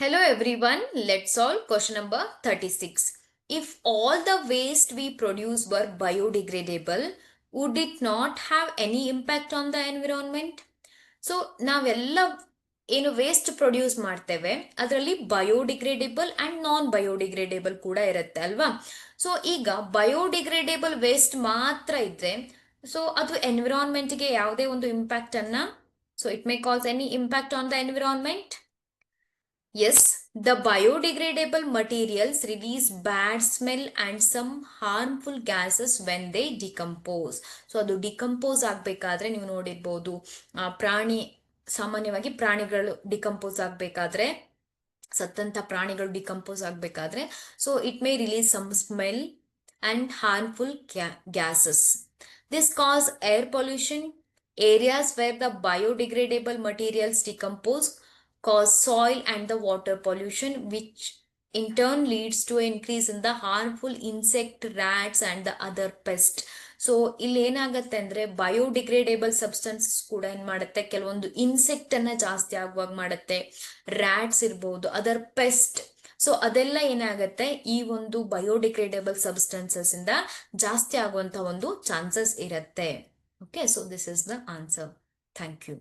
Hello everyone, let's solve question number 36. If all the waste we produce were biodegradable, would it not have any impact on the environment? So ನಾವೆಲ್ಲ ಏನು waste produce ಮಾಡ್ತೇವೆ ಅದರಲ್ಲಿ biodegradable and non biodegradable ಕೂಡ ಇರುತ್ತೆ ಅಲ್ವಾ. So ಈಗ biodegradable waste ಮಾತ್ರ ಇದ್ರೆ ಸೊ ಅದು ಎನ್ವಿರಾನ್ಮೆಂಟ್ಗೆ ಯಾವುದೇ ಒಂದು ಇಂಪ್ಯಾಕ್ಟ್ ಅನ್ನ so it May cos any impact on the environment. Yes, the biodegradable materials release bad smell and some harmful gases when they decompose. So ಅದು ಡಿಕಂಪೋಸ್ ಆಗಬೇಕಾದ್ರೆ ನೀವು ನೋಡಿರ್ಬೋದು ಪ್ರಾಣಿ ಸಾಮಾನ್ಯವಾಗಿ ಪ್ರಾಣಿಗಳು ಡಿಕಂಪೋಸ್ ಆಗಬೇಕಾದ್ರೆ ಸತ್ತಂತ ಪ್ರಾಣಿಗಳು ಡಿಕಂಪೋಸ್ ಆಗಬೇಕಾದ್ರೆ so it may release some smell and harmful gases. This cause air pollution. Areas where the biodegradable materials decompose cause soil and the water pollution, which in turn leads to an increase in the harmful insect, rats and the other pests. So ಇಲ್ಲಿ ಏನಾಗತ್ತೆ ಅಂದ್ರೆ biodegradable substances ಕೂಡ ಏನ್ ಮಾಡುತ್ತೆ, ಕೆಲವೊಂದು insect ಅನ್ನ ಜಾಸ್ತಿ ಆಗುವಾಗ ಮಾಡುತ್ತೆ, ರ್ಯಾಟ್ಸ್ ಇರ್ಬೋದು, ಅದರ್ ಪೆಸ್ಟ್. ಸೊ ಅದೆಲ್ಲ ಏನಾಗುತ್ತೆ, ಈ ಒಂದು ಬಯೋಡಿಗ್ರೇಡೇಬಲ್ ಸಬ್ಸ್ಟೆನ್ಸಸ್ ಇಂದ ಜಾಸ್ತಿ ಆಗುವಂತ ಒಂದು ಚಾನ್ಸಸ್ ಇರುತ್ತೆ. Okay, so this is the answer. Thank you.